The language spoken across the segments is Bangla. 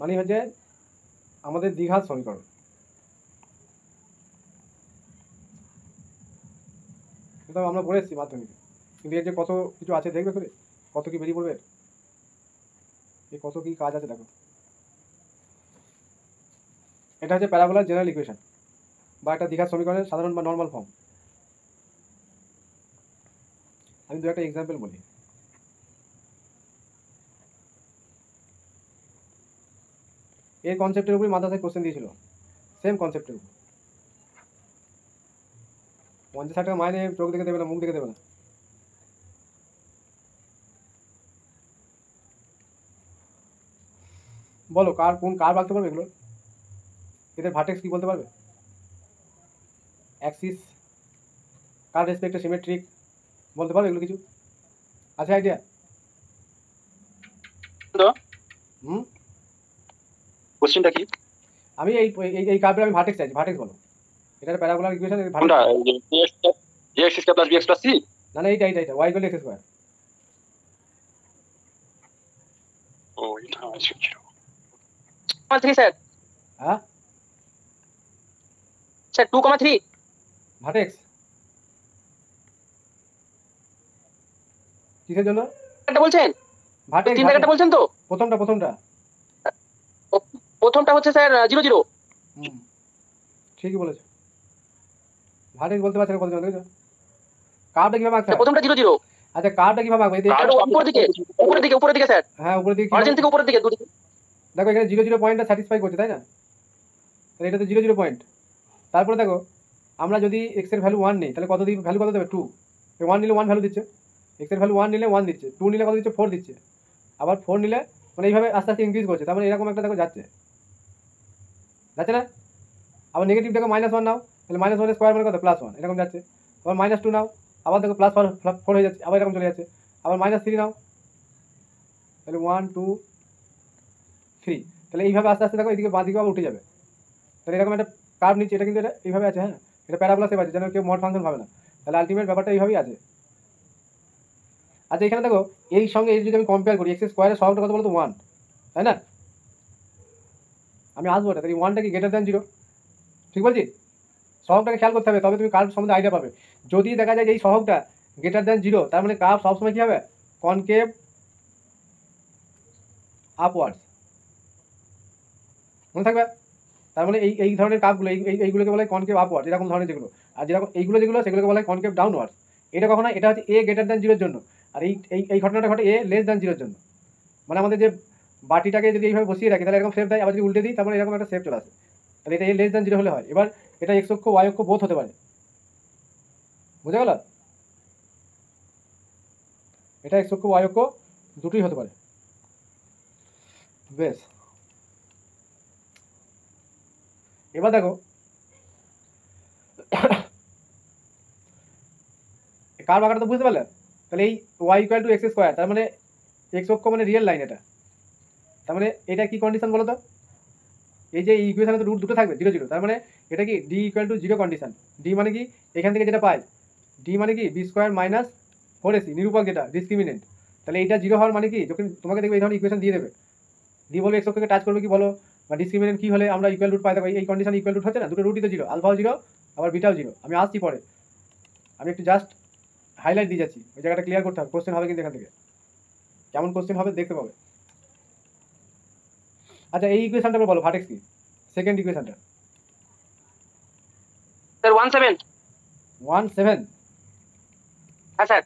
মানে হচ্ছে আমাদের দ্বিঘাত সমীকরণ। কিন্তু আমরা পড়ে এসেছি মাধ্যমিকে, কিন্তু এর যে কত কিছু আছে দেখবে করে, কত কি বেরিয়ে পড়বে, এই কত কি কাজ আছে দেখো। এটা হচ্ছে প্যারাবোলার জেনারেল ইকুয়েশন বা একটা দ্বিঘাত সমীকরণের সাধারণ বা নর্মাল ফর্ম। আমি দু একটা এক্সাম্পল বলি। এই কনসেপ্টের উপরই মাদ্রাসায় কোশ্চেন দিয়েছিল, সেম কনসেপ্টের উপর। 50 টাকা মাইনে চোখ দেখে দেবে না, মুখ দেখে দেবে না। বলো কার কোন কার ভাগতে পারবে এগুলো? এদের ভার্টেক্স কি বলতে পারবে? অ্যাক্সিস, কার রেসপেক্টে সিমেট্রিক, বলতে পারবে এগুলো কিছু? আছে আইডিয়া? হুম, কোশ্চেনটা কি? আমি এই এই কার্ভের আমি ভার্টেক্স চাইছি, ভার্টেক্স বলো। এটা প্যারাবোলার ইকুয়েশন, কোনটা? ax square plus bx plus c? না না, এইটা y ইকুয়াল x স্কয়ার। ও এটা আছে কি? 2,3 স্যার। হ্যাঁ স্যার 2,3 ভার্টেক্স কিসের জন্য এটা বলছেন? ভার্টেক্স? তিন জায়গাটা বলছেন তো? প্রথমটা প্রথমটা হচ্ছে স্যার 0 0। হুম, ঠিকই বলেছো। ভার্টেক্স বলতে পারছো না কতজন দেখেছো? কার্ভটা কিভাবে আঁকতে হয়? প্রথমটা 0 0। আচ্ছা কার্ভটা কিভাবে আঁকবে? আর উপরের দিকে স্যার। হ্যাঁ উপরের দিকে। অরিজিন থেকে উপরের দিকে দুদিকে। দেখো এখানে 0 0 পয়েন্টটা স্যাটিসফাই করছে, তাই না? তাহলে এটা তো 0 0 পয়েন্ট। তারপরে দেখো আমরা যদি এক্স এর ভ্যালু 1 নিই, তাহলে কত ভ্যালু কত দেবে? 2। 1 নিলে 1 ভ্যালু দিচ্ছে, এক্স এর ভ্যালু 1 নিলে 1 দিচ্ছে, 2 নিলে কত দিচ্ছে? 4 দিচ্ছে। আবার 4 নিলে মানে এইভাবে আস্তে আস্তে ইনক্রিজ করছে। তার মানে এরকম একটা দেখো যাচ্ছে না? আবার নেগেটিভ দেখো -1 নাও, তাহলে -1 স্কোয়ার মানে কত? +1, এরকম যাচ্ছে। আবার -2 নাও, আবার দেখো +4 হয়ে যাচ্ছে, আবার এরকম চলে যাচ্ছে। আবার -3 নাও, তাহলে 1 2 3, তাহলে এইভাবে আস্তে আস্তে দেখো এদিকে বাঁ দিকে আবার উঠে যাবে। তাহলে এরকম একটা কার্ভ নিচ্ছে, এটা কিন্তু এটা এইভাবে আছে। হ্যাঁ, এটা প্যারাবোলা শেপ আছে, যেন কেউ মড ফাংশন ভাবে না। তাহলে আলটিমেট ব্যাপারটা এইভাবেই আছে। আচ্ছা এখানে দেখো এই সঙ্গে এই যদি আমি কম্পেয়ার করি, এক্স স্কোয়ারের সহগটা কত বলো তো? 1, তাই না? আমি আসবো এটা, তাহলে 1টা কি গ্রেটার দ্যান 0? ঠিক বলছি? সহগটাকে খেয়াল করতে হবে, তবে তুমি কার্ভ সম্বন্ধে আইডিয়া পাবে। যদি দেখা যায় যে এই সহগটা গ্রেটার দ্যান 0, তার মানে কার্ভ সবসময় কি হবে? Concave upwards. মনে থাকবে? তার মানে এই ধরনের কার্ভগুলো এইগুলোকে বলা হয় কনকেভ আপওয়ার্ড, এরকম ধরনের যেগুলো। আর যেরকম এইগুলো যেগুলো সেগুলোকে বলা হয় কনকেভ ডাউনওয়ার্ড। এটা কখনো, এটা হচ্ছে এ গ্রেটার দ্যান 0-র জন্য, আর এই ঘটনাটা ঘটে এ লেস দ্যান 0-র জন্য। মানে আমাদের যে বাটিটাকে যদি এইভাবে বসিয়ে রাখি তাহলে এরকম শেপ দেয়, আবার যদি উল্টে দিই তার মানে এরকম একটা শেপ চলে আসে। তাহলে এটা এ লেস দ্যান 0 হলে হয়। এবার এটা এক্স অক্ষ ওয়াই অক্ষ বোথ হতে পারে, বুঝা গেল? এটা এক্স অক্ষ ওয়াই অক্ষ দুটোই হতে পারে। বেশ, এবার দেখো কার বাঁকাটা তো বুঝতে পারলে? তাহলে এই Y equal to X square, তার মানে এক্স অক্ষ মানে রিয়েল লাইন এটা। তার মানে এটা কি কন্ডিশন বলো তো? এই যে ইকুয়েশনে তো রুট দুটো থাকবে 0 0, তার মানে এটা কি D equal to 0 condition. D মানে কি? এখান থেকে যেটা পাই, ডি মানে কি বি স্কোয়ার মাইনাস 4ac, নিরূপক যেটা ডিসক্রিমিনেন্ট। তাহলে এইটা 0 হওয়ার মানে কি? যখন তোমাকে দেখবে এই ধরনের ইকুয়েশন দিয়ে দেবে, ডি বলবে এক্স অক্ষকে টাচ করবে কি বলো, বা ডিসক্রিমিনেন্ট কি হলে আমরা ইকুয়াল রুট পাই, দেখো এই কন্ডিশন ইকুয়াল রুট হচ্ছে না, দুটো রুটই তো 0, আলফাও 0 আবার বিটাও 0। আমি আসছি পরে, আমি একটু জাস্ট হাইলাইট দিয়ে যাচ্ছি, ওই জায়গাটা ক্লিয়ার করতে হবে। কোশ্চেন হবে কিন্তু এখান থেকে, কেমন কোশ্চেন হবে দেখতে পাবে। আচ্ছা এই ইকুয়েশনটা বলো ভার্টেক্স কি? সেকেন্ড ইকুয়েশনটা স্যার 17। 17? হ্যাঁ স্যার।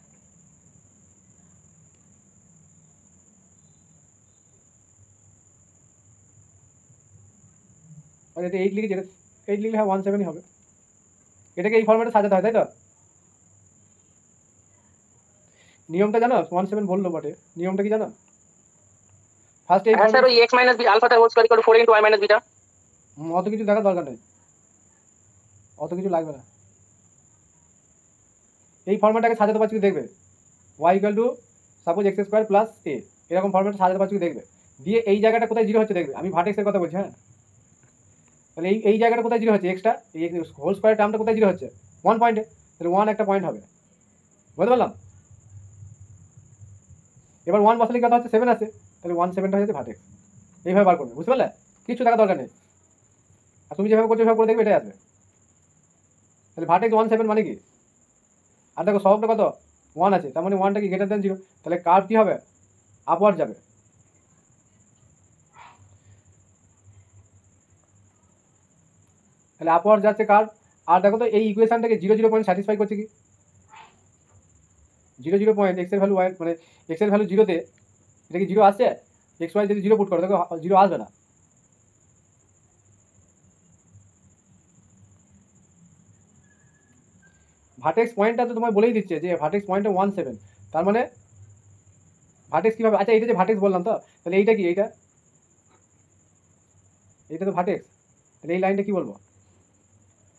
আর এটা 8 লিখেছি, এটা 8 লিখলে হ্যাঁ 17ই হবে। এটাকে এই ফরম্যাটে সাজাতে হয়, তাই তো? নিয়মটা জানো? 17 বললো বটে, নিয়মটা কি জানো? ফার্স্ট এই হ্যাঁ স্যার, ওই x - b আলফাটা whole square equal to 4 * y - beta. অত কিছু দেখার দরকার নেই, অত কিছু লাগবে না। এই ফরম্যাটটাকে সাজাতে পারছি কি দেখবে, y equal to suppose x square plus A, এরকম ফরম্যাটে সাজাতে পারছি কি দেখবে। দিয়ে এই জায়গাটা কোথায় 0 হচ্ছে দেখবে, আমি ভার্টেক্সের কথা বলছি। হ্যাঁ, তাহলে এই জায়গাটা কোথায় 0 হচ্ছে? এক্সটা এই হোল স্কোয়ার টার্মটা কোথায় 0 হচ্ছে? 1 পয়েন্টে। তাহলে 1 একটা পয়েন্ট হবে, বুঝতে পারলাম? এবার 1 বসালে কথা হচ্ছে 7 আছে, তাহলে 17টা হচ্ছে ভার্টেক্স। এইভাবে বার করবে, বুঝতে পারলে? কিছু টাকা দরকার নেই, আর তুমি যেভাবে করছো সেভাবে করে দেখবে এটাই আসবে। তাহলে ভার্টেক্স 1 7 মানে কি? আর দেখো সবটা কত 1 আছে, তার মানে 1টা কি গ্রেটার দেন 0, তাহলে কার্ভ কি হবে? আপওয়ার্ড যাবে। তাহলে আপওয়ার্ড যাচ্ছে কার্ভ। আর দেখো তো এই ইকুয়েশনটাকে 0 0 পয়েন্ট স্যাটিসফাই করছে কি? 0 0 পয়েন্ট এক্স এর ভ্যালু ওয়াই, মানে এক্স এর ভ্যালু 0তে এটা কি 0 আসছে? এক্স ওয়াই যদি 0 পুট করো দেখো 0 আসবে না। ভার্টেক্স পয়েন্টটা তো তোমায় বলেই দিচ্ছে যে ভার্টেক্স পয়েন্টটা 1 7, তার মানে ভার্টেক্স কীভাবে, আচ্ছা এইটা যে ভার্টেক্স বললাম তো, তাহলে এইটা কি, এইটা তো ভার্টেক্স, তাহলে এই লাইনটা কি বলবো,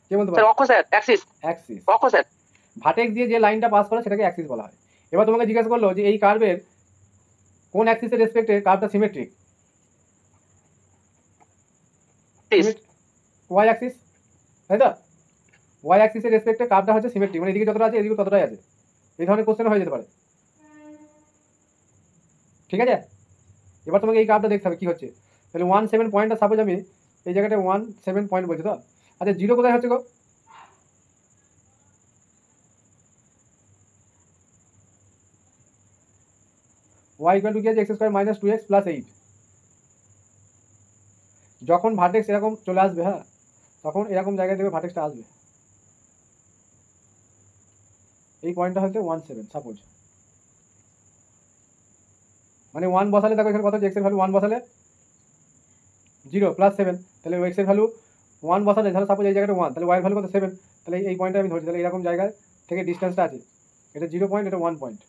কে বলতে স্যার পারো? অক্ষ স্যার, অ্যাক্সিস অ্যাক্সিস। অক্ষ স্যার। ভার্টেক্স দিয়ে যে লাইনটা পাস করে সেটাকে অ্যাক্সিস বলা হয়। এবার তোমাকে জিজ্ঞাসা করলো যে এই কার্ভের কোন অ্যাক্সিসের রেসপেক্টে কার্ভটা সিমেট্রিক? ওয়াই অ্যাক্সিস, তাই তো? ওয়াই অ্যাক্সিসের রেসপেক্টে কার্ভটা হচ্ছে সিমেট্রিক, মানে এদিকে যতটা আছে এদিকে ততটাই আছে। এই ধরনের কোশ্চেন হয়ে যেতে পারে, ঠিক আছে? এবার তোমাকে এই কার্ভটা দেখতে হবে কি হচ্ছে। তাহলে 1 7 পয়েন্টটা সাপোজ আমি এই জায়গাটা 1 7 পয়েন্ট বলছি তো, আচ্ছা 0 কোথায় হচ্ছে গো? y ইকুয়াল টু কি আছে, x square minus 2x plus 8। যখন ভার্টেক্স এরকম চলে আসবে, হ্যাঁ, তখন এরকম জায়গায় দেখবে ভার্টেক্সটা আসবে। এই পয়েন্টটা হচ্ছে 1 7 সাপোজ, মানে 1 বসালে দেখো এখানে কত হচ্ছে, এক্স এর ভ্যালু 1 বসালে 0 প্লাস 7, তাহলে এক্স এর ভ্যালু 1 বসালে ধরো সাপোজ এই জায়গাটা 1, তাহলে y এর ভ্যালু কত 7, তাহলে এই পয়েন্টটা আমি ধরছি, তাহলে এরকম জায়গায় থেকে ডিস্টেন্সটা আছে, এটা 0 পয়েন্ট, এটা 1 পয়েন্ট,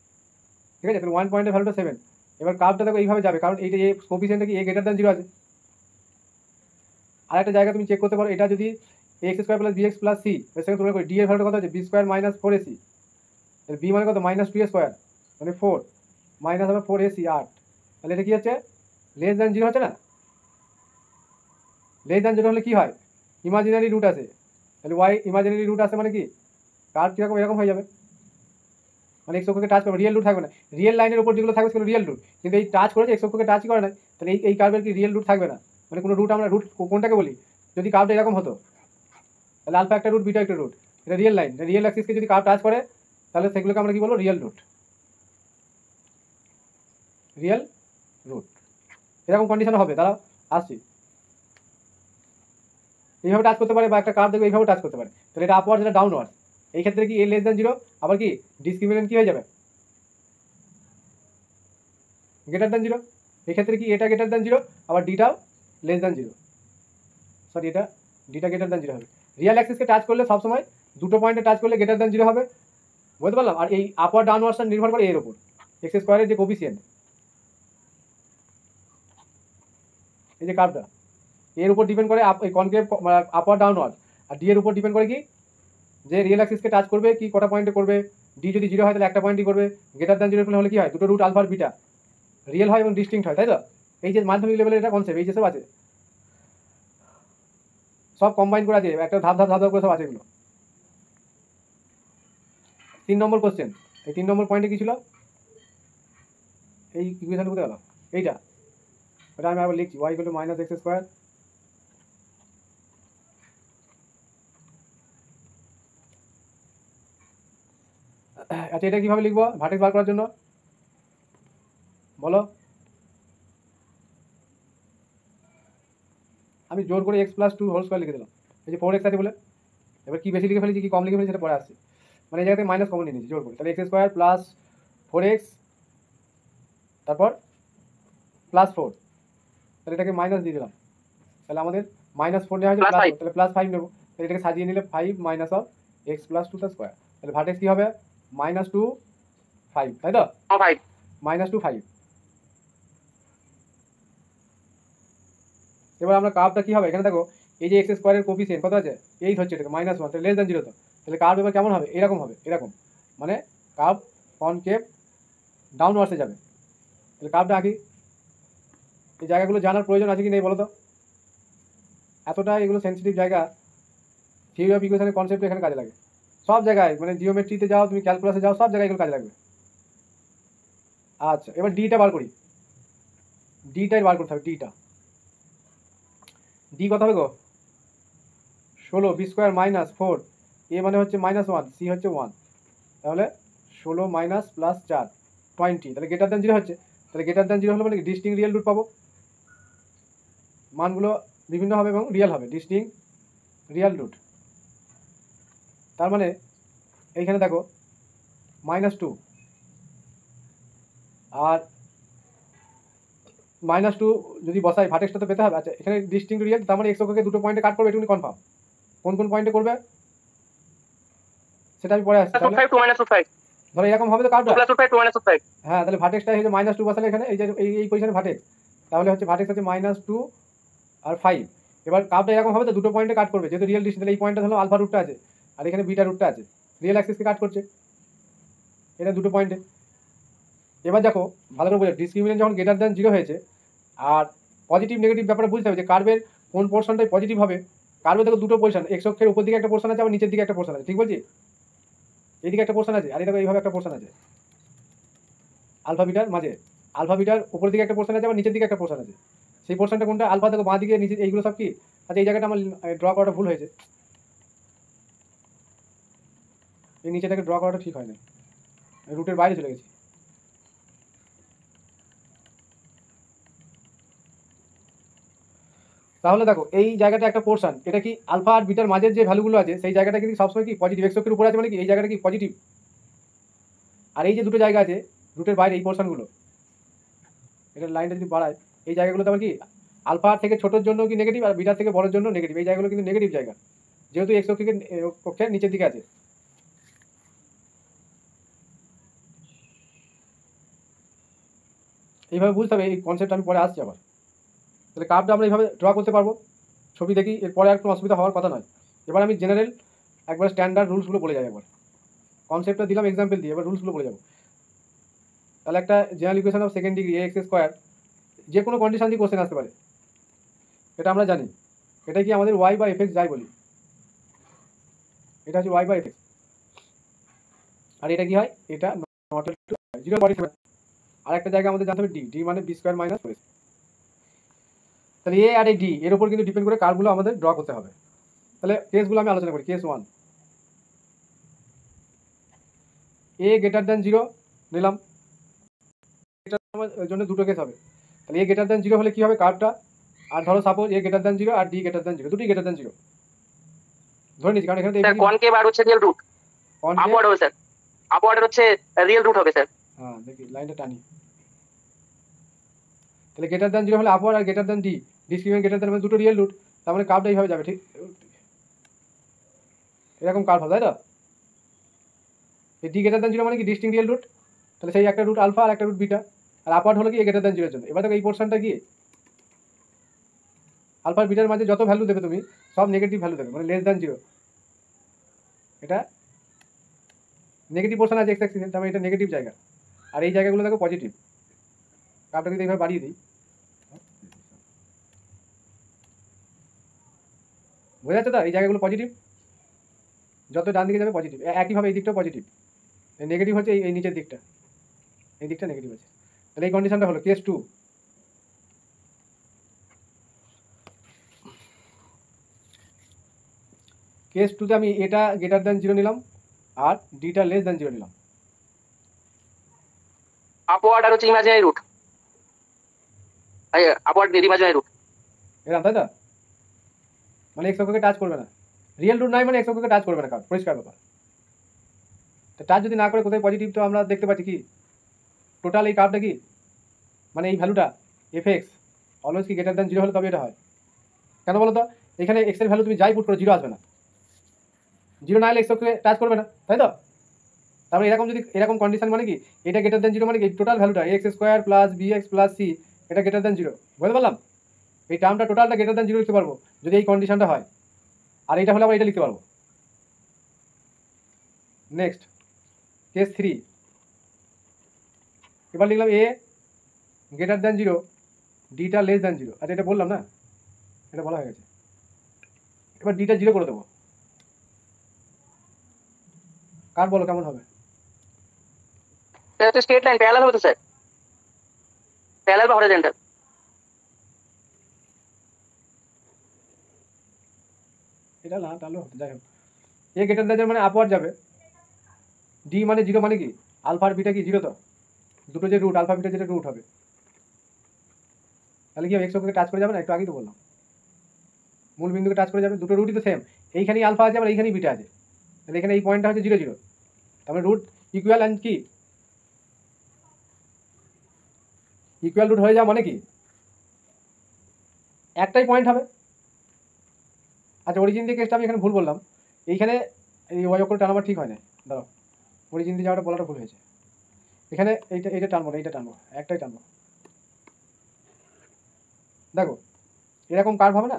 ঠিক আছে? তাহলে 1 পয়েন্টের ভ্যালুটা 7। এবার কার্ভটা দেখো এইভাবে যাবে, কারণ এইটা এই কোফিসিয়েন্টটা কি a গ্রেটার দ্যান 0 আছে। আর একটা জায়গা তুমি চেক করতে পারো, এটা যদি X square plus B X plus C, এর সঙ্গে তুলনা করি, ডি এর ভ্যালুটা কত আছে, বি স্কোয়ার মাইনাস 4ac, তাহলে বি মানে কত মাইনাস 2a স্কোয়ার, মানে 4 মাইনাস আবার 4ac 8, তাহলে এটা কি হচ্ছে, লেস দ্যান 0 হচ্ছে না? লেস দ্যান 0 হলে কি হয়, ইমাজিনারি রুট আছে, তাহলে ওয়াই ইমাজিনারি রুট আছে মানে কি, কার্ভ কীরকম এরকম হয়ে যাবে, মানে এক্স অক্ষকে টাচ করবে, রিয়েল রুট থাকবে না। রিয়েল লাইনের উপর যেগুলো থাকবে সেগুলো রিয়েল রুট, কিন্তু এই টাচ করেছে এক্স অক্ষকে টাচ করে না, তাহলে এই কার্ভের কি রিয়েল রুট থাকবে না, মানে কোনো রুট, আমরা রুট কোনটাকে বলি, যদি কার্ভটা এরকম হতো তাহলে আলফা একটা রুট বিটা একটা রুট, এটা রিয়েল লাইন, রিয়েল অ্যাক্সিসকে যদি কার্ভ টাচ করে তাহলে সেগুলোকে আমরা কি বলবো, রিয়েল রুট, রিয়েল রুট। এরকম কন্ডিশন হবে, তারা আসছি এইভাবে টাচ করতে পারে, বা একটা কার্ভ দেখবে এইভাবে টাচ করতে পারে, তাহলে এটা আপওয়ার্ড, এটা ডাউনওয়ার্ড। এই ক্ষেত্রে কি এ লেস দ্যান 0, আবার কি ডিসক্রিমিনেন্ট কি হয়ে যাবে, গ্রেটার দ্যান 0। এই ক্ষেত্রে কি এটা গ্রেটার দ্যান 0, আবার ডিটাও লেস দ্যান 0, সরি এটা ডিটা গ্রেটার দ্যান 0 হবে। রিয়েল অ্যাক্সিসকে টাচ করলে সবসময় দুটো পয়েন্টে টাচ করলে গ্রেটার দ্যান 0 হবে, বুঝতে পারলাম? আর এই আপওয়ার্ড ডাউনওয়ার্ডটা নির্ভর করে এর উপর, এক্স স্কোয়ারের যে কোফিসিয়েন্ট, এই যে কার্ভটা, এর উপর ডিপেন্ড করে এই কনকেভ আপওয়ার্ড ডাউনওয়ার্ড, আর ডি এর উপর ডিপেন্ড করে কি, যে রিয়েল অ্যাক্সিসকে টাচ করবে কি কটা পয়েন্টে করবে, ডি যদি 0 হয় তাহলে একটা পয়েন্টই করবে, গ্রেটার দ্যান 0 হলে কি হয়, দুটো রুট আলফা আর বিটা রিয়েল হয় এবং ডিস্টিংক্ট হয়, তাই তো? এই যে মাধ্যমিক লেভেলের এটা কনসেপ্ট, এই যে সব আছে সব কম্বাইন করে আছে, একটা ধাপ ধাপ ধাপ ধাপ করে সব আছে এগুলো। 3 নম্বর কোশ্চেন, এই 3 নম্বর পয়েন্টে কি ছিল, এই ইকুয়েশন কোথায় গেল, এইটা, ওটা আমি আবার লিখছি, Y equal to minus X square আচ্ছা এটা কীভাবে লিখবো ভার্টেক্স বার করার জন্য বলো? আমি জোর করে এক্স প্লাস 2 হোল স্কোয়ার লিখে দিলাম, এই যে 4x আছে বলে। এবার কি বেশি লিখে ফেলেছি কি কম লিখে ফেলেছি সেটা পরে আসছে, মানে এই জায়গাতে মাইনাস কমন নিয়ে নিয়েছি জোর করে, তাহলে এক্স স্কোয়ার প্লাস 4x তারপর প্লাস 4, তাহলে এটাকে মাইনাস দিয়ে দিলাম, তাহলে আমাদের মাইনাস 4 নেওয়া হয়েছে Plus প্লাস 5 তাহলে প্লাস 5 নেবো, তাহলে এটাকে সাজিয়ে নিলে 5 মাইনাস অফ এক্স প্লাস 2 তার স্কোয়ার, তাহলে ভার্টেক্স কী হবে, মাইনাস 2 5, তাই তো? 5 মাইনাস 2 5। এবার আমরা কার্ভটা কী হবে, এখানে দেখো এই যে এক্স স্কোয়ারের কোফিসিয়েন্ট কত আছে, 8 হচ্ছে, এটাকে -1, তাহলে লেস দ্যান 0 তো, তাহলে কার্ভ এবার কেমন হবে, এরকম হবে, এরকম, মানে কার্ভ কনকেভ ডাউনওয়ার্ডসে যাবে। তাহলে কার্ভটা আঁকি, এই জায়গাগুলো জানার প্রয়োজন আছে কি নেই বলো তো? এতটা এগুলো সেন্সিটিভ জায়গা, থিওরি অফ ইকুয়েশনের কনসেপ্ট এখানে কাজে লাগে সব জায়গায়, মানে জিওমেট্রিতে যাও তুমি, ক্যালকুলাসে যাও, সব জায়গায় এগুলো কাজে লাগবে। আচ্ছা এবার ডিটা বার করি, ডিটাই বার করতে হবে, ডিটা ডি কত হবে গো 16 বি স্কোয়ার মাইনাস 4 এ মানে হচ্ছে -1 সি হচ্ছে 1 তাহলে 16 মাইনাস প্লাস 4 20 তাহলে গ্রেটার দ্যান 0 হচ্ছে তাহলে গ্রেটার দ্যান 0 হলে মানে ডিস্টিং রিয়েল রুট পাবো মানগুলো বিভিন্ন হবে এবং রিয়েল হবে ডিস্টিং রিয়েল রুট তার মানে এইখানে দেখো -2 আর -2 যদি বসাই ভার্টেক্সটা তো পেতে হবে আচ্ছা এখানে ডিস্টিং রিয়েল তার মানে এক্স অক্ষকে দুটো পয়েন্টে কাট করবে এটুকুনি কনফার্ম কোন কোন পয়েন্টে করবে সেটা আমি পরে আসছি root 5 2 minus root 5 ধরো এরকম হবে তো 2 কাটটা plus root 5 2 minus root 5 হ্যাঁ তাহলে ভার্টেক্সটা হচ্ছে -2 বসালে এখানে এই যে এই পজিশনে ভার্টেক্স তাহলে হচ্ছে ভার্টেক্স হচ্ছে -2 আর 5 এবার কাপটা এরকম হবে তো দুটো পয়েন্টে কাট করবে যেহেতু রিয়েল ডিস্টেন্স তাহলে এই পয়েন্টটা হলো আলফা রুটটা আছে আর এখানে বিটা রুটটা আছে রিয়েল অ্যাক্সিসকে কাট করছে এটা দুটো পয়েন্টে এবার দেখো ভালো করে বোঝো ডিসক্রিমিনেন্ট যখন গ্রেটার দ্যান 0 হয়েছে আর পজিটিভ নেগেটিভ ব্যাপারে বুঝতে হবে যে কার্ভের কোন পোর্শনটাই পজিটিভ হবে কার্ভে দেখো দুটো পোর্শন এক্স অক্ষের উপর দিকে একটা পোর্শন আছে আবার নিচের দিকে একটা পোর্শন আছে ঠিক বলছি এইদিকে একটা পোর্শন আছে আর এই দেখো এইভাবে একটা পোর্শন আছে আলফা বিটার মাঝে আলফা বিটার উপর দিকে একটা পোর্শন আছে আবার নিচের দিকে একটা পোর্শন আছে সেই পোর্শনটা কোনটা আলফা দেখো বাঁ দিকে নিচে এইগুলো সব কি আচ্ছা এই জায়গাটা আমার ড্র করাটা ভুল হয়েছে এই নিচেটাকে ড্র করাটা ঠিক হয় না রুটের বাইরে চলে গেছি তাহলে দেখো এই জায়গাটা একটা পোর্শন এটা কি আলফা আর বিটার মাঝের যে ভ্যালুগুলো আছে সেই জায়গাটা কিন্তু সবসময় কি পজিটিভ এক্স অক্ষের উপর আছে মানে কি এই জায়গাটা কি পজিটিভ আর এই যে দুটো জায়গা আছে রুটের বাইরে এই পোর্শনগুলো এটা লাইনটা যদি বাড়ায় এই জায়গাগুলোতে আবার কি আলফা থেকে ছোটোর জন্য কি নেগেটিভ আর বিটার থেকে বড়োর জন্য নেগেটিভ এই জায়গাগুলো কিন্তু নেগেটিভ জায়গা যেহেতু এক্স অক্ষের নিচের দিকে আছে এইভাবে বুঝতে হবে এই কনসেপ্ট আমি পরে আসছি আবার তাহলে কার্ভটা আমরা এইভাবে ড্র করতে পারবো ছবি দেখি এরপরে আর কোনো অসুবিধা হওয়ার কথা নয় এবার আমি জেনারেল একবার স্ট্যান্ডার্ড রুলসগুলো বলে যাই একবার কনসেপ্টটা দিলাম এক্সাম্পল দিয়ে এবার রুলসগুলো বলে যাবো তাহলে একটা general equation of second degree x square যে কোনো কন্ডিশন দিয়ে কোশ্চেন আসতে পারে এটা আমরা জানি এটা কি আমাদের ওয়াই বা এফএক্স যাই বলি এটা হচ্ছে ওয়াই বা এফএক্স আর এটা কি হয় এটা নট টু 0 আর একটা জায়গা আমাদের জানতে হবে ডি ডি মানে বি স্কোয়ার মাইনাস 4 তাহলে এ আর এই ডি এর উপর কিন্তু ডিপেন্ড করে কার্ভগুলো আমাদের ড্র করতে হবে তাহলে কেসগুলো আমি আলোচনা করি কেস 1 এ গ্রেটার দ্যান 0 নিলাম এটার জন্য দুটো কেস হবে তাহলে এ গ্রেটার দ্যান 0 হলে কি হবে কার্ভটা আর ধরো সাপোজ এ গ্রেটার দ্যান 0 আর ডি গ্রেটার দ্যান 0 দুটোই গ্রেটার দ্যান 0 ধরে নিচ্ছি কারণ এখানে স্যার কনকেভ আর হচ্ছে রিয়েল রুট আপওয়ার্ড হবে স্যার আপওয়ার্ডের হচ্ছে রিয়েল রুট হবে স্যার হ্যাঁ দেখি লাইনটা টানি তাহলে গ্রেটার দ্যান 0 হলে আপওয়ার্ড আর greater than D discriminant greater than মানে দুটো রিয়েল রুট তার মানে কার্ভটা এইভাবে যাবে ঠিক এরকম কার্ভ হবে তাই তো এই ডি গ্রেটার দ্যান 0 মানে কি ডিস্টিং রিয়েল রুট তাহলে সেই একটা রুট আলফা আর একটা রুট বিটা আর আপওয়ার্ড হলো কি এ গ্রেটার দ্যান 0 এর জন্য এবার দেখো এই পোর্শনটা কি আলফা আর বিটার মাঝে যত ভ্যালু দেবে তুমি সব নেগেটিভ ভ্যালু দেবে মানে লেস দ্যান 0 এটা নেগেটিভ পোর্শন আছে এক্স অ্যাক্সিসে তার মানে এটা নেগেটিভ জায়গা আর এই জায়গাগুলো দেখো পজিটিভ কার্ভটা যদি এইভাবে বাড়িয়ে দিই বোঝা যাচ্ছে তো এই জায়গাগুলো পজিটিভ যত ডান দিকে যাবে পজিটিভ একইভাবে এই দিকটাও পজিটিভ নেগেটিভ হচ্ছে এই নিচের দিকটা এই দিকটা নেগেটিভ আছে তাহলে এই কন্ডিশনটা হলো কেস 2 কেস 2 তে আমি এটা গ্রেটার দ্যান 0 নিলাম আর ডিটা লেস দ্যান 0 নিলাম আপওয়ার্ড আর হচ্ছে ইমাজিনারি রুট আপওয়ার্ড দিয়ে ইমাজিনারি রুট এরকম তাই তো মানে এক্স অক্ষকে টাচ করবে না রিয়েল রুট নাই মানে এক্স অক্ষকে টাচ করবে না কারণ পরিষ্কার ব্যাপার তো টাচ যদি না করে কোথায় পজিটিভ তো আমরা দেখতে পাচ্ছি কি টোটাল এই কার্ভটা কি মানে এই ভ্যালুটা এফ এক্স অলওয়েজ কি গ্রেটার দ্যান 0 হলে তবে এটা হয় কেন বলো তো এখানে এক্স এর ভ্যালু তুমি যাই পুট করো 0 আসবে না 0 না হলে এক্স অক্ষকে টাচ করবে না তাই তো তারপরে এরকম যদি এরকম কন্ডিশন মানে কি এটা গ্রেটার দ্যান 0 মানে কি টোটাল ভ্যালুটা X square plus B x plus C এটা গ্রেটার দ্যান 0 বুঝতে পারলাম এই টার্মটা টোটালটা গ্রেটার দ্যান 0 লিখতে পারবো যদি এই কন্ডিশনটা হয় আর এটা হলে আমরা এটা লিখতে পারবো নেক্সট কেস 3 এবার লিখলাম এ গ্রেটার দ্যান 0 ডিটা লেস দ্যান 0 আচ্ছা এটা বললাম না এটা বলা হয়ে গেছে এবার ডিটা 0 করে দেবো কার বলো কেমন হবে স্যার তো স্ট্রেট লাইন প্যারালাল হবে তো স্যার প্যারালাল বা হরিজন্টাল এটা না তাহলে হতো, যাই হোক এ গ্রেটার দ্যান মানে আপওয়ার্ড যাবে, ডি মানে জিরো মানে কি আলফা আর বিটা কি জিরো, তো দুটো যে রুট আলফা বিটা যেটা রুট হবে, তাহলে কি এক্স অক্ষকে টাচ করে যাবে না, একটু আগেই তো বললাম মূল বিন্দুকে টাচ করে যাবে, দুটো রুটই তো সেম, এইখানেই আলফা আছে আবার এইখানেই বিটা আছে, তাহলে এখানে এই পয়েন্টটা হচ্ছে 0 0, তারপরে রুট ইকুয়াল অ্যান্ড কি ইকুয়াল রুট হয়ে যাওয়া মানে কি একটাই পয়েন্ট হবে। আচ্ছা অরিজিন দিয়ে কেসটা আমি এখানে ভুল বললাম, এইখানে এই ওয়াই অক্ষর টানাবার ঠিক হয় না, দাঁড়াও অরিজিন দিয়ে যাওয়াটা বলাটা ভুল হয়েছে, এখানে এইটা টানবো না, এইটা টানবো, একটাই টানবো, দেখো এরকম কার্ভ হবে না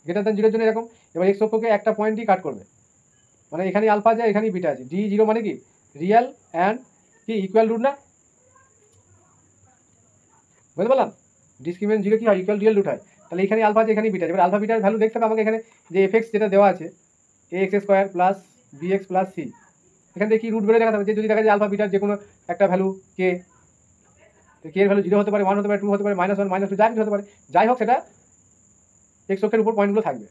গ্রেটার দ্যান 0 জন্য এরকম, এবার এক্স অক্ষকে একটা পয়েন্টই কাট করবে, মানে এখানেই আলফা আছে এখানেই বিটা আছে, ডি 0 মানে কি রিয়েল অ্যান্ড কি ইকুয়াল রুট না, বুঝতে পারলাম, ডিসক্রিমিনেন্ট 0 কি হয় ইকুয়াল রিয়েল রুট হয়, তাহলে এখানে আলফা আছে এখানেই বিটা আছে, এবার আলফা বিটার ভ্যালু দেখতে হবে আমাকে, এখানে যে এফএক্স যেটা দেওয়া আছে A x square plus B x plus C, এখান থেকে কি রুট বেড়ে দেখাতে হবে, যে যদি দেখা যায় আলফা বিটার যে কোনো একটা ভ্যালু কে, কে এর ভ্যালু 0 হতে পারে, 1 হতে পারে, 2 হতে পারে, -1 -2 যা কিছু হতে পারে, যাই হোক সেটা এক্স অক্ষের উপর পয়েন্টগুলো থাকবে,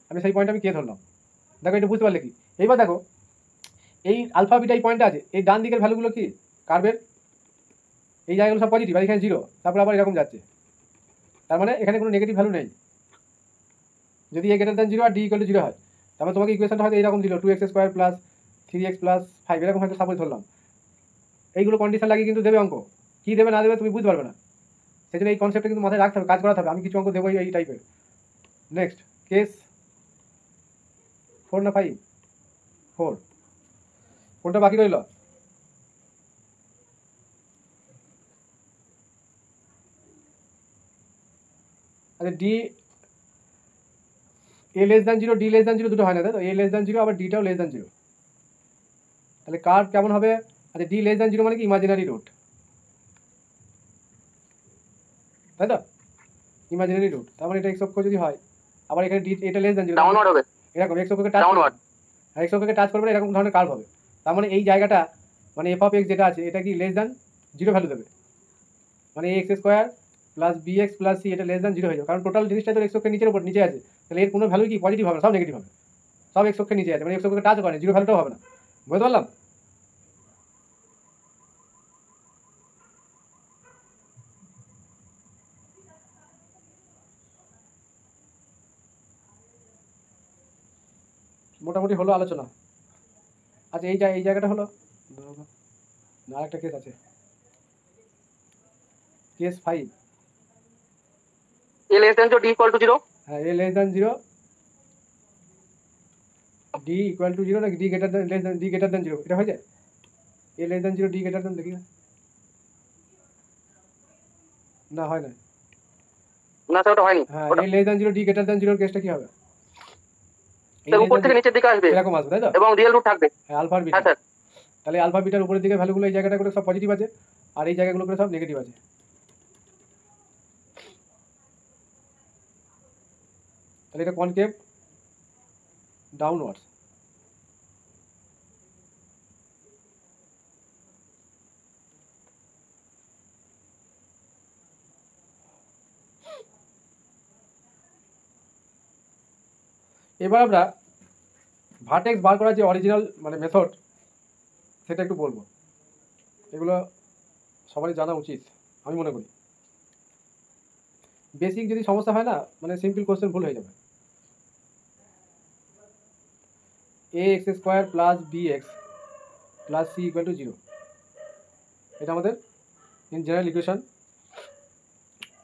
আমি সেই পয়েন্ট আমি কে ধরলাম, দেখো এটা বুঝতে পারলে কি, এইবার দেখো এই আলফা বিটা এই পয়েন্টটা আছে, এই ডান দিকের ভ্যালুগুলো কি কার্ভের এই জায়গাগুলো সব পজিটিভ আর এখানে 0, তারপর আবার এরকম যাচ্ছে, তার মানে এখানে কোনো নেগেটিভ ভ্যালু নেই, যদি এ গ্রেটার দ্যান 0 আর ডি ইকুয়াল টু 0 হয়, তারপরে তোমাকে ইকুয়েশনটা হয়তো এইরকম দিল 2x square plus 3x plus 5 এরকম হয়তো সাপোজ ধরলাম, এইগুলো কন্ডিশন লাগিয়ে কিন্তু দেবে অঙ্ক, কী দেবে না দেবে তুমি বুঝতে পারবে না, সেই জন্য এই কনসেপ্টটা কিন্তু মাথায় রাখতে হবে, কাজ করাতে হবে, আমি কিছু অঙ্ক দেবো এই টাইপের। নেক্সট কেস 4 না 5, 4 কোনটা বাকি রইল, আচ্ছা D A less than 0 D less than 0 দুটো হয় না, তাই তো এ লেস দ্যান 0 আবার ডিটাও লেস দ্যান 0, তাহলে কার্ভ কেমন হবে, আচ্ছা ডি লেস দ্যান 0 মানে কি ইমাজিনারি রুট, তাই তো ইমাজিনারি রুট, তার মানে এটা এক্স অক্ষ যদি হয়, আবার এখানে ডি এটা লেস দ্যান 0 ডাউনওয়ার্ড হবে, এরকম এক্স অক্ষকে টাচ ডাউনওয়ার্ড, আর এক্স অক্ষকে টাচ করবে এরকম ধরনের কার্ভ হবে, তার মানে এই জায়গাটা মানে এফ অফ এক্স যেটা আছে এটা কি লেস দ্যান 0 ভ্যালু দেবে, মানে X square plus B x plus C এটা লেস দ্যান 0 হয়ে যাবে, কারণ টোটাল জিনিসটা তো এক্স অক্ষের নিচের উপর নিচে আছে, তাহলে এর কোনো ভ্যালু কি পজিটিভ হবে, সব নেগেটিভ হবে, সব এক্স অক্ষের নিচে আছে, মানে এক্স অক্ষকে টাচ করে 0 ভ্যালুটাও হবে না, বুঝতে পারলাম। মোটামুটি হলো আলোচনা, আচ্ছা এই জায়গাটা হলো না, আরেকটা কেস আছে case 5, A less than 0 D equal to 0, হ্যাঁ A less than 0 D equal to 0 নাকি D greater than less than D greater than 0 এটা হয়ে যায়, A less than 0 D greater than দেখি না হয় না, না স্যার ওটা হয়নি, হ্যাঁ ওটা A less than 0 D greater than 0 কেসটা কি হবে, স্যার উপর থেকে নিচের দিকে আসবে এরকম আসবে তাই তো, এবং রিয়েল রুট থাকবে, হ্যাঁ আলফা বিটা, হ্যাঁ স্যার, তাহলে আলফা বিটার উপরের দিকে ভ্যালুগুলো এই জায়গাটা করে সব পজিটিভ আছে আর এই জায়গাগুলো করে সব নেগেটিভ আছে, তাহলে এটা কনকেভ ডাউনওয়ার্ডস, এবার আমরা ভার্টেক্স বার করার যে অরিজিনাল মানে মেথড সেটা একটু বলবো, এগুলো সবারই জানা উচিত আমি মনে করি, বেসিক যদি সমস্যা হয় না মানে সিম্পল কোশ্চেন ভুল হয়ে যাবে, A x square plus B x plus C equal to 0, এটা আমাদের ইন জেনারেল ইকুয়েশন।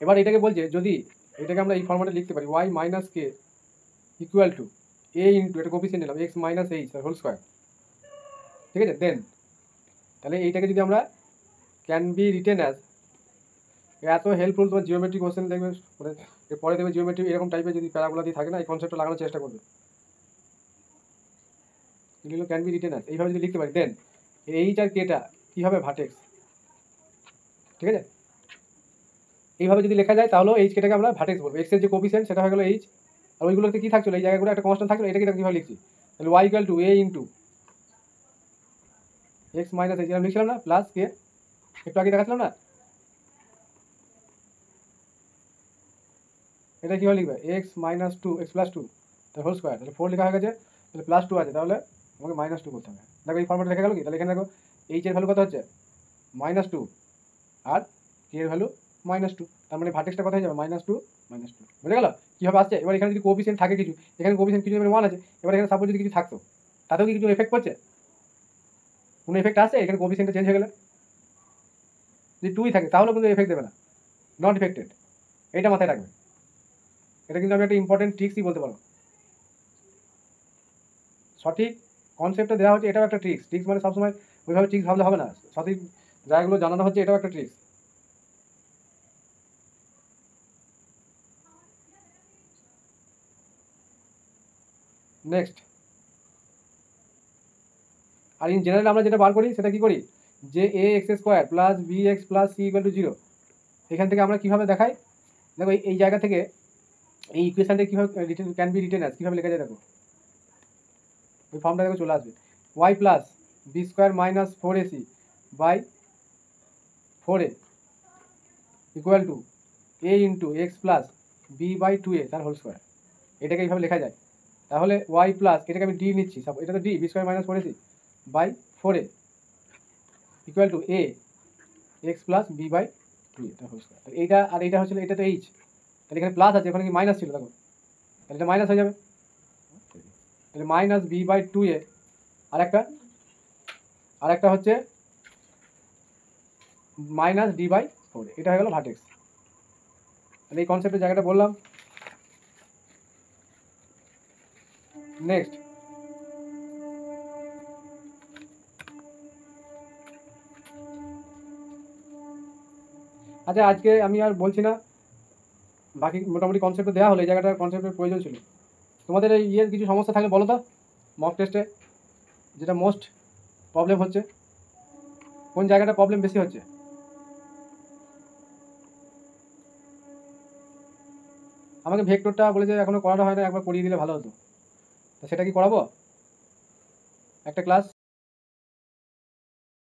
এবার এটাকে বলছে যদি এটাকে আমরা এই ফর্মেটে লিখতে পারি Y minus K equal to A into এটা কোফিসিয়েন্ট নিলাম X minus H whole square, ঠিক আছে, দেন তাহলে এইটাকে যদি আমরা ক্যান বি রিটেন অ্যাজ, এত হেল্পফুল তোমার জিওমেট্রি কোশ্চেন দেখবে মানে পরে দেখবে জিওমেট্রি এরকম টাইপের যদি প্যারাগুলো দিয়ে থাকে না এই কনসেপ্টটা লাগানোর চেষ্টা করবে, এগুলো ক্যান বি রিটেন অ্যাজ এইভাবে যদি লিখতে পারি দেন এইচ আর কেটা কী হবে ভার্টেক্স, ঠিক আছে, এইভাবে যদি লেখা যায় তাহলে এইচ কেটাকে আমরা ভার্টেক্স বলবো, এক্সের যে কোফিসিয়েন্ট সেটা হয়ে গেলো এইচ, আর ওইগুলোতে কী থাকছিলো এই জায়গাগুলো একটা কনস্ট্যান্ট থাকলো, এটাকে কীভাবে লিখছি তাহলে Y equal to A into X minus H এরকম লিখছিলাম না প্লাস কে, একটু আগে দেখাচ্ছিলাম না, এটা কীভাবে লিখবে X minus two X plus two তাহলে হোল স্কোয়ার, তাহলে 4 লেখা হয়ে গেছে, তাহলে প্লাস 2 আছে, তাহলে আমাকে -2 করতে হবে। দেখো এই ফর্মেটে লেখা গেল কি, তাহলে এখানে দেখো এইচ এর ভ্যালু কত হচ্ছে -2 আর কে এর ভ্যালু -2, তার মানে ভার্টেক্সটা কত হয়ে যাবে -2 -2, বুঝে গেল কীভাবে আসছে। এবার এখানে যদি কোএফিসিয়েন্ট থাকে কিছু, এখানে কোএফিসিয়েন্ট কিছু এবার 1 আছে, এবার এখানে সাপোজ যদি কিছু থাকতো তাতেও কি কিছু এফেক্ট করছে, কোনো এফেক্ট আসছে এখানে কোএফিসিয়েন্টটা চেঞ্জ হয়ে গেলে? যদি 2ই থাকে তাহলেও কিন্তু এফেক্ট দেবে না, নট এফেক্টেড, এইটা মাথায় রাখবে। এটা কিন্তু আমি একটা ইম্পর্টেন্ট ট্রিক্সই বলতে পারবো। সঠিক কনসেপ্টটা দেওয়া হচ্ছে, এটাও একটা ট্রিক্স। ট্রিক্স মানে সবসময় ওইভাবে ট্রিক্স ভাবলে হবে না, সঠিক জায়গাগুলো জানানো হচ্ছে, এটাও একটা ট্রিক্স। নেক্সট, আর ইন জেনারেল আমরা যেটা বার করি সেটা কি করি, যে A x square plus B x plus C equal to 0, এখান থেকে আমরা কীভাবে দেখাই, দেখো এই জায়গা থেকে এই ইকুয়েশনটা কীভাবে ক্যান বি রিটেন অ্যাজ, কীভাবে লেখা যায় দেখো, ওই ফর্মটা দেখো চলে আসবে, Y plus B square minus 4ac by 4a equal to A into X plus B by 2a তার হোল স্কোয়ার, এটাকে এইভাবে লেখা যায়। তাহলে ওয়াই প্লাস, এটাকে আমি ডি নিচ্ছি, এটা তো D, B square minus 4ac by 4a equal to A X plus B by 2a তার হোল স্কোয়ার। এইটা আর এইটা হচ্ছিল, এটা তো এইচ, তাহলে এখানে প্লাস আছে, ওখানে কি মাইনাস ছিল, দেখো তাহলে এটা মাইনাস হয়ে যাবে, তাহলে মাইনাস বি বাই 2a, আরেকটা হচ্ছে মাইনাস ডি বাই 4, এটা হয়ে গেল ভার্টেক্স। তাহলে এই কনসেপ্টের জায়গাটা বললাম। নেক্সট, আচ্ছা আজকে আমি আর বলছি না, বাকি মোটামুটি কনসেপ্ট দেওয়া হলো, এই জায়গাটার কনসেপ্টের প্রয়োজন ছিল। তোমাদের এই ইয়ের কিছু সমস্যা থাকলে বলো তো, মক টেস্টে যেটা মোস্ট প্রবলেম হচ্ছে, কোন জায়গাটা প্রবলেম বেশি হচ্ছে? আমাকে ভেক্টরটা বলে যে এখনো করানো হয় না, একবার করিয়ে দিলে ভালো হতো, তো সেটা কি করাবো একটা ক্লাস?